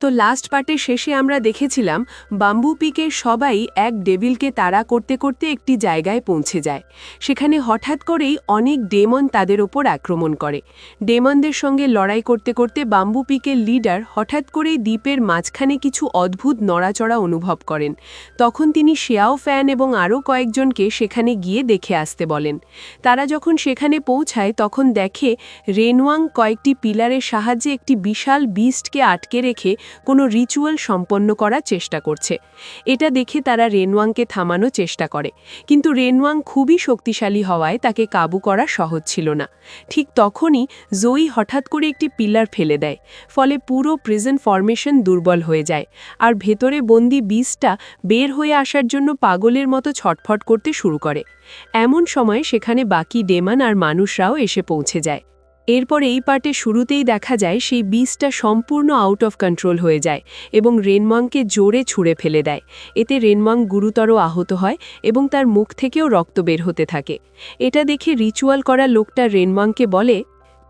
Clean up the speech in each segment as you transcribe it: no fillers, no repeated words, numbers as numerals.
তো লাস্ট পার্টের শেষে আমরা দেখেছিলাম বাম্বু পিকের সবাই এক ডেভিলকে তাড়া করতে করতে একটি জায়গায় পৌঁছে যায়। সেখানে হঠাৎ করেই অনেক ডেমন তাদের ওপর আক্রমণ করে। ডেমনদের সঙ্গে লড়াই করতে করতে বাম্বু পিকের লিডার হঠাৎ করেই দ্বীপের মাঝখানে কিছু অদ্ভুত নড়াচড়া অনুভব করেন। তখন তিনি শেয়াও ফ্যান এবং আরও কয়েকজনকে সেখানে গিয়ে দেখে আসতে বলেন। তারা যখন সেখানে পৌঁছায় তখন দেখে রেনওয়াং কয়েকটি পিলারের সাহায্যে একটি বিশাল বিস্টকে আটকে রেখে কোনো রিচুয়াল সম্পন্ন করার চেষ্টা করছে। এটা দেখে তারা রেনওয়াংকে থামানোর চেষ্টা করে, কিন্তু রেনওয়াং খুবই শক্তিশালী হওয়ায় তাকে কাবু করা সহজ ছিল না। ঠিক তখনই জোই হঠাৎ করে একটি পিলার ফেলে দেয়, ফলে পুরো প্রিজন ফরমেশন দুর্বল হয়ে যায়, আর ভেতরে বন্দি বিস্টটা বের হয়ে আসার জন্য পাগলের মতো ছটফট করতে শুরু করে। এমন সময় সেখানে বাকি ডেমন আর মানুষরাও এসে পৌঁছে যায়। এরপর এই পার্টে শুরুতেই দেখা যায় সেই বিস্টটা সম্পূর্ণ আউট অফ কন্ট্রোল হয়ে যায় এবং রেনওয়াংকে জোরে ছুঁড়ে ফেলে দেয়। এতে রেনওয়াং গুরুতর আহত হয় এবং তার মুখ থেকেও রক্ত বের হতে থাকে। এটা দেখে রিচুয়াল করা লোকটা রেনওয়াংকে বলে,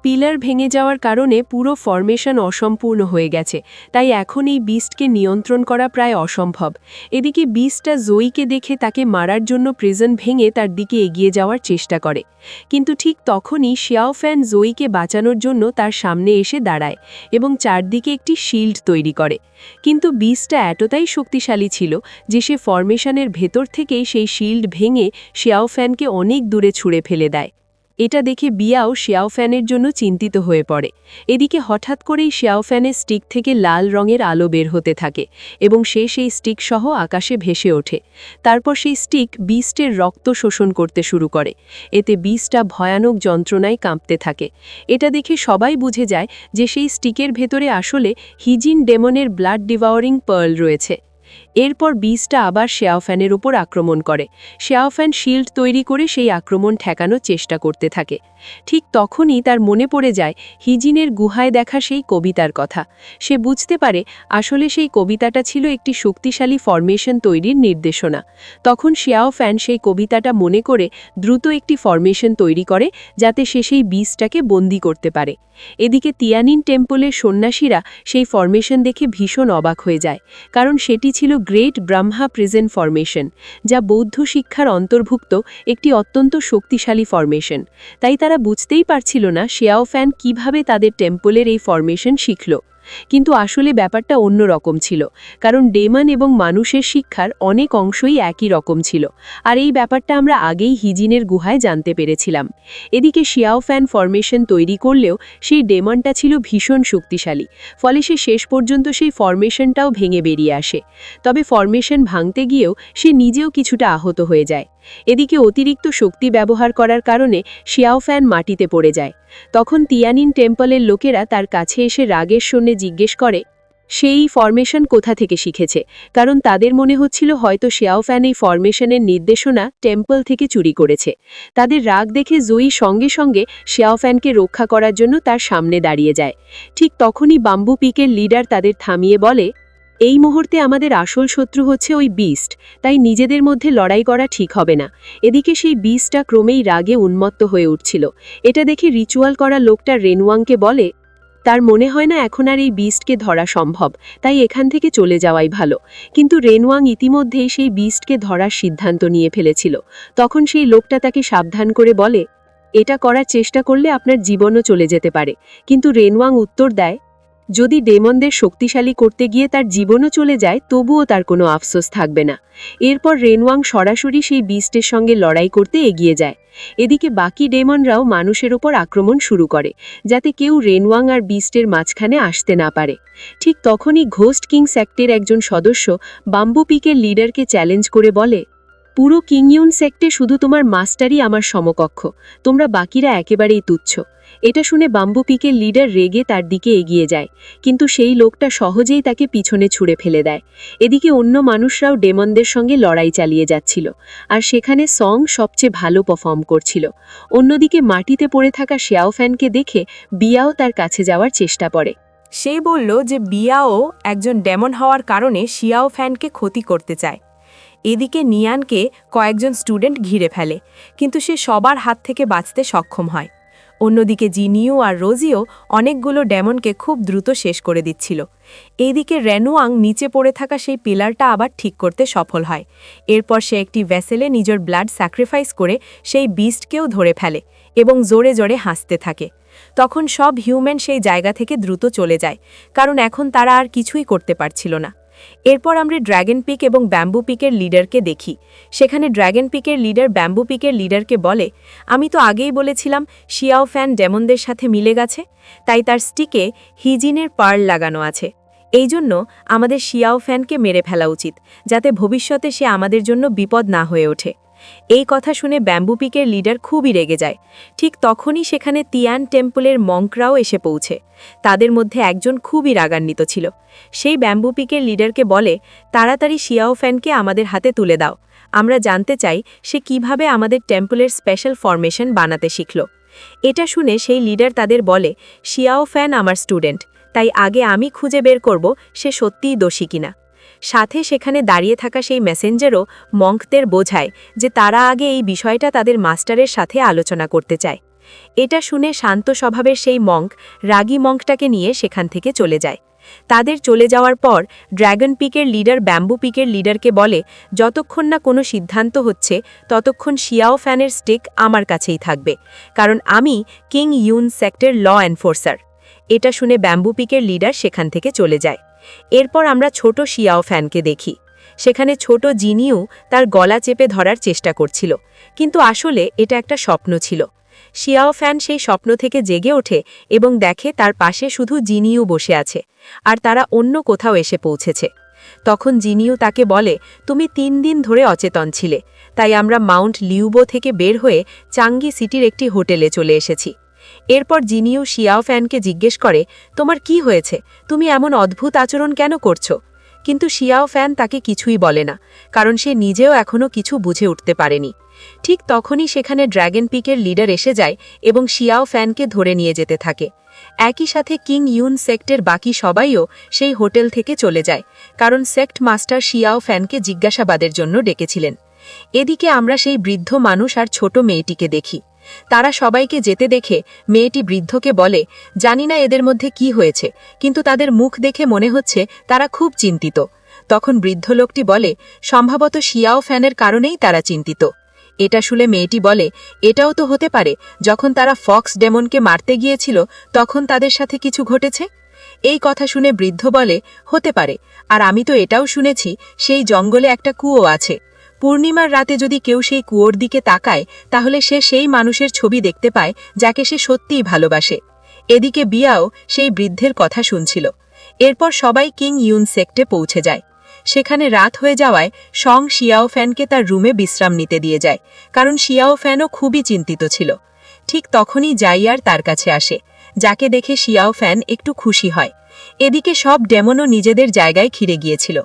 পিলার ভেঙে যাওয়ার কারণে পুরো ফরমেশন অসম্পূর্ণ হয়ে গেছে, তাই এখন এই বিস্টকে নিয়ন্ত্রণ করা প্রায় অসম্ভব। এদিকে বিস্টটা জোইকে দেখে তাকে মারার জন্য প্রিজন ভেঙে তার দিকে এগিয়ে যাওয়ার চেষ্টা করে, কিন্তু ঠিক তখনই শেয়াও ফ্যান জোইকে বাঁচানোর জন্য তার সামনে এসে দাঁড়ায় এবং চারদিকে একটি শিল্ড তৈরি করে। কিন্তু বিস্টটা এতটাই শক্তিশালী ছিল যে সে ফরমেশনের ভেতর থেকেই সেই শিল্ড ভেঙে শেয়াও ফ্যানকে অনেক দূরে ছুঁড়ে ফেলে দেয়। এটা দেখে বিয়াও শেয়াও ফ্যানের জন্য চিন্তিত হয়ে পড়ে। এদিকে হঠাৎ করেই শেয়াও ফ্যানের স্টিক থেকে লাল রঙের আলো বের হতে থাকে এবং সে সেই স্টিক সহ আকাশে ভেসে ওঠে। তারপর সেই স্টিক বিস্টের রক্ত শোষণ করতে শুরু করে। এতে বিস্টটা ভয়ানক যন্ত্রণায় কাঁপতে থাকে। এটা দেখে সবাই বুঝে যায় যে সেই স্টিকের ভেতরে আসলে হিজিন ডেমনের ব্লাড ডিভাওরিং পার্ল রয়েছে। এরপর বিস্টটা আবার শেয়াও ফ্যানের উপর আক্রমণ করে। শেয়াও ফ্যান শিল্ড তৈরি করে সেই আক্রমণ ঠেকানোর চেষ্টা করতে থাকে। ঠিক তখনই তার মনে পড়ে যায় হিজিনের গুহায় দেখা সেই কবিতার কথা। সে বুঝতে পারে আসলে সেই কবিতাটা ছিল একটি শক্তিশালী ফরমেশন তৈরির নির্দেশনা। তখন শেয়াও ফ্যান সেই কবিতাটা মনে করে দ্রুত একটি ফরমেশন তৈরি করে, যাতে সে সেই বিস্টটাকে বন্দী করতে পারে। এদিকে তিয়ানিন টেম্পলের সন্ন্যাসীরা সেই ফরমেশন দেখে ভীষণ অবাক হয়ে যায়, কারণ সেটি ছিল গ্রেট ব্রহ্মা প্রিজন ফরমেশন, যা বৌদ্ধ শিক্ষার অন্তর্ভুক্ত একটি অত্যন্ত শক্তিশালী ফরমেশন। তাই তারা বুঝতেই পারছিল না শেয়াও ফ্যান কিভাবে তাদের টেম্পলের এই ফরমেশন শিখল। কিন্তু আসলে ব্যাপারটা অন্য রকম ছিল, কারণ ডেমন এবং মানুষের শিক্ষার অনেক অংশই একই রকম ছিল, আর এই ব্যাপারটা আমরা আগেই হিজিনের গুহায় জানতে পেরেছিলাম। এদিকে শেয়াও ফ্যান ফরমেশন তৈরি করলেও সেই ডেমনটা ছিল ভীষণ শক্তিশালী, ফলে সে শেষ পর্যন্ত সেই ফরমেশনটাও ভেঙে বেরিয়ে আসে। তবে ফরমেশন ভাঙতে গিয়েও সে নিজেও কিছুটা আহত হয়ে যায়। এদিকে অতিরিক্ত শক্তি ব্যবহার করার কারণে শেয়াও ফ্যান মাটিতে পড়ে যায়। তখন তিয়ানিন টেম্পলের লোকেরা তার কাছে এসে রাগের শূন্যে জিজ্ঞেস করে সেই ফরমেশন কোথা থেকে শিখেছে, কারণ তাদের মনে হচ্ছিল হয়তো শেয়াও ফ্যান এই ফরমেশনের নির্দেশনা টেম্পল থেকে চুরি করেছে। তাদের রাগ দেখে জুই সঙ্গে সঙ্গে শেয়াও ফ্যানকে রক্ষা করার জন্য তার সামনে দাঁড়িয়ে যায়। ঠিক তখনই বাম্বু পিকের লিডার তাদের থামিয়ে বলে, এই মুহূর্তে আমাদের আসল শত্রু হচ্ছে ওই বিস্ট, তাই নিজেদের মধ্যে লড়াই করা ঠিক হবে না। এদিকে সেই বিস্টটা ক্রমেই রাগে উন্মত্ত হয়ে উঠছিল। এটা দেখে রিচুয়াল করা লোকটা রেনওয়াংকে বলে, তার মনে হয় না এখন আর এই বিস্টকে ধরা সম্ভব, তাই এখান থেকে চলে যাওয়াই ভালো। কিন্তু রেনওয়াং ইতিমধ্যেই সেই বিস্টকে ধরার সিদ্ধান্ত নিয়ে ফেলেছিল। তখন সেই লোকটা তাকে সাবধান করে বলে, এটা করার চেষ্টা করলে আপনার জীবনও চলে যেতে পারে। কিন্তু রেনওয়াং উত্তর দেয়, যদি ডেমনদের শক্তিশালী করতে গিয়ে তার জীবনও চলে যায় তবুও তার কোনো আফসোস থাকবে না। এরপর রেনওয়াং সরাসরি সেই বিস্টের সঙ্গে লড়াই করতে এগিয়ে যায়। এদিকে বাকি ডেমনরাও মানুষের ওপর আক্রমণ শুরু করে, যাতে কেউ রেনওয়াং আর বিস্টের মাঝখানে আসতে না পারে। ঠিক তখনই ঘোস্ট কিং সেক্টের একজন সদস্য বাম্বু পিকের লিডারকে চ্যালেঞ্জ করে বলে, পুরো কিংইউন সেক্টে শুধু তোমার মাস্টারই আমার সমকক্ষ, তোমরা বাকিরা একেবারেই তুচ্ছ। এটা শুনে বাম্বু পিকের লিডার রেগে তার দিকে এগিয়ে যায়, কিন্তু সেই লোকটা সহজেই তাকে পিছনে ছুঁড়ে ফেলে দেয়। এদিকে অন্য মানুষরাও ডেমনদের সঙ্গে লড়াই চালিয়ে যাচ্ছিল, আর সেখানে সং সবচেয়ে ভালো পারফর্ম করছিল। অন্যদিকে মাটিতে পড়ে থাকা শেয়াও ফ্যানকে দেখে বিয়াও তার কাছে যাওয়ার চেষ্টা করে। সে বলল যে বিয়াও একজন ডেমন হওয়ার কারণে শিয়াও ফ্যানকে ক্ষতি করতে চায়। এদিকে নিয়ানকে কয়েকজন স্টুডেন্ট ঘিরে ফেলে, কিন্তু সে সবার হাত থেকে বাঁচতে সক্ষম হয়। অন্যদিকে জিনিও আর রোজিও অনেকগুলো ডেমনকে খুব দ্রুত শেষ করে দিচ্ছিল। এইদিকে রেনুয়াং নিচে পড়ে থাকা সেই পিলারটা আবার ঠিক করতে সফল হয়। এরপর সে একটি ভেসেলে নিজের ব্লাড স্যাক্রিফাইস করে সেই বিস্টকেও ধরে ফেলে এবং জোরে জোরে হাসতে থাকে। তখন সব হিউম্যান সেই জায়গা থেকে দ্রুত চলে যায়, কারণ এখন তারা আর কিছুই করতে পারছিল না। এরপর আমরা ড্র্যাগন পিক এবং ব্যাম্বু পিকের লিডারকে দেখি। সেখানে ড্র্যাগন পিকের লিডার ব্যাম্বু পিকের লিডারকে বলে, আমি তো আগেই বলেছিলাম শিয়াও ফ্যান ডেমনদের সাথে মিলে গেছে, তাই তার স্টিকে হিজিনের পার্ল লাগানো আছে। এই জন্য আমাদের শিয়াও ফ্যানকে মেরে ফেলা উচিত, যাতে ভবিষ্যতে সে আমাদের জন্য বিপদ না হয়ে ওঠে। এই কথা শুনে ব্যাম্বু পিকের লিডার খুবই রেগে যায়। ঠিক তখনই সেখানে তিয়ান টেম্পলের মঙ্করাও এসে পৌঁছে। তাদের মধ্যে একজন খুবই রাগান্বিত ছিল। সেই ব্যাম্বু পিকের লিডারকে বলে, তাড়াতাড়ি শিয়াও ফ্যানকে আমাদের হাতে তুলে দাও, আমরা জানতে চাই সে কিভাবে আমাদের টেম্পলের স্পেশাল ফরমেশন বানাতে শিখল। এটা শুনে সেই লিডার তাদের বলে, শিয়াও ফ্যান আমার স্টুডেন্ট, তাই আগে আমি খুঁজে বের করব সে সত্যিই দোষী কিনা। সাথে সেখানে দাঁড়িয়ে থাকা সেই মেসেঞ্জারও মঙ্কদের বোঝায় যে তারা আগে এই বিষয়টা তাদের মাস্টারের সাথে আলোচনা করতে চায়। এটা শুনে শান্ত স্বভাবের সেই মঙ্ক রাগী মঙ্কটাকে নিয়ে সেখান থেকে চলে যায়। তাদের চলে যাওয়ার পর ড্র্যাগন পিকের লিডার ব্যাম্বু পিকের লিডারকে বলে, যতক্ষণ না কোনো সিদ্ধান্ত হচ্ছে ততক্ষণ শিয়াও ফ্যানের স্টিক আমার কাছেই থাকবে, কারণ আমি কিং ইউন সেক্টর ল এনফোর্সার। এটা শুনে ব্যাম্বু পিকের লিডার সেখান থেকে চলে যায়। এরপর আমরা ছোট শিয়াও ফ্যানকে দেখি। সেখানে ছোট জিনিও তার গলা চেপে ধরার চেষ্টা করছিল, কিন্তু আসলে এটা একটা স্বপ্ন ছিল। শিয়াও ফ্যান সেই স্বপ্ন থেকে জেগে ওঠে এবং দেখে তার পাশে শুধু জিনিও বসে আছে, আর তারা অন্য কোথাও এসে পৌঁছেছে। তখন জিনিও তাকে বলে, তুমি 3 দিন ধরে অচেতন ছিলে, তাই আমরা মাউন্ট লিউবো থেকে বের হয়ে চাঙ্গি সিটির একটি হোটেলে চলে এসেছি। এরপর জিনিও শিয়াও ফ্যানকে জিজ্ঞেস করে, তোমার কি হয়েছে, তুমি এমন অদ্ভুত আচরণ কেন করছো? কিন্তু শিয়াও ফ্যান তাকে কিছুই বলে না, কারণ সে নিজেও এখনও কিছু বুঝে উঠতে পারেনি। ঠিক তখনই সেখানে ড্র্যাগন পিকের লিডার এসে যায় এবং শিয়াও ফ্যানকে ধরে নিয়ে যেতে থাকে। একই সাথে কিং ইউন সেক্টের বাকি সবাইও সেই হোটেল থেকে চলে যায়, কারণ সেক্ট মাস্টার শিয়াও ফ্যানকে জিজ্ঞাসাবাদের জন্য ডেকেছিলেন। এদিকে আমরা সেই বৃদ্ধ মানুষ আর ছোট মেয়েটিকে দেখি। তারা সবাইকে যেতে দেখে মেয়েটি বৃদ্ধকে বলে, জানি না এদের মধ্যে কি হয়েছে, কিন্তু তাদের মুখ দেখে মনে হচ্ছে তারা খুব চিন্তিত। তখন বৃদ্ধ লোকটি বলে, সম্ভবত শিয়াও ফ্যানের কারণেই তারা চিন্তিত। এটা শুনে মেয়েটি বলে, এটাও তো হতে পারে যখন তারা ফক্স ডেমনকে মারতে গিয়েছিল তখন তাদের সাথে কিছু ঘটেছে। এই কথা শুনে বৃদ্ধ বলে, হতে পারে, আর আমি তো এটাও শুনেছি সেই জঙ্গলে একটা কুয়ো আছে। পূর্ণিমার রাতে যদি কেউ সেই কুয়োর দিকে তাকায় তাহলে সে সেই মানুষের ছবি দেখতে পায় যাকে সে সত্যিই ভালোবাসে। এদিকে বিয়াও সেই বৃদ্ধের কথা শুনছিল। এরপর সবাই কিং ইউন সেক্টে পৌঁছে যায়। সেখানে রাত হয়ে যাওয়ায় সং শিয়াও ফ্যানকে তার রুমে বিশ্রাম নিতে দিয়ে যায়, কারণ শিয়াও ফ্যানও খুবই চিন্তিত ছিল। ঠিক তখনই জাইয়ার তার কাছে আসে, যাকে দেখে শিয়াও ফ্যান একটু খুশি হয়। এদিকে সব ডেমনও নিজেদের জায়গায় ঘিরে গিয়েছিল।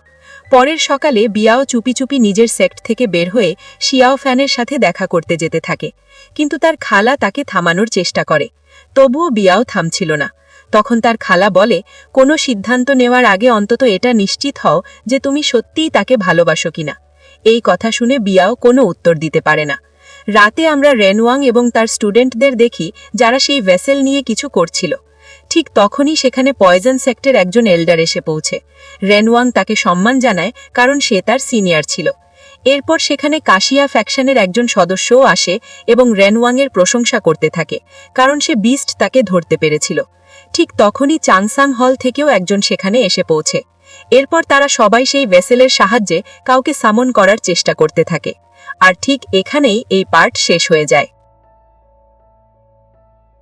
পরের সকালে বিয়াও চুপি চুপি নিজের সেক্ট থেকে বের হয়ে শিয়াও ফ্যানের সাথে দেখা করতে যেতে থাকে, কিন্তু তার খালা তাকে থামানোর চেষ্টা করে। তবুও বিয়াও থামছিল না। তখন তার খালা বলে, কোনো সিদ্ধান্ত নেওয়ার আগে অন্তত এটা নিশ্চিত হও যে তুমি সত্যিই তাকে ভালোবাসো কিনা। এই কথা শুনে বিয়াও কোনো উত্তর দিতে পারে না। রাতে আমরা রেনওয়াং এবং তার স্টুডেন্টদের দেখি যারা সেই ভেসেল নিয়ে কিছু করছিল। ঠিক তখনই সেখানে পয়জন সেক্টর একজন এল্ডার এসে পৌঁছে। রেনওয়াং তাকে সম্মান জানায়, কারণ সে তার সিনিয়র ছিল। এরপর সেখানে কাশিয়া ফ্যাকশনের একজন সদস্যও আসে এবং রেনওয়াংয়ের প্রশংসা করতে থাকে, কারণ সে বিস্ট তাকে ধরতে পেরেছিল। ঠিক তখনই চাংসাং হল থেকেও একজন সেখানে এসে পৌঁছে। এরপর তারা সবাই সেই ভেসেলের সাহায্যে কাউকে সামন করার চেষ্টা করতে থাকে। আর ঠিক এখানেই এই পার্ট শেষ হয়ে যায়।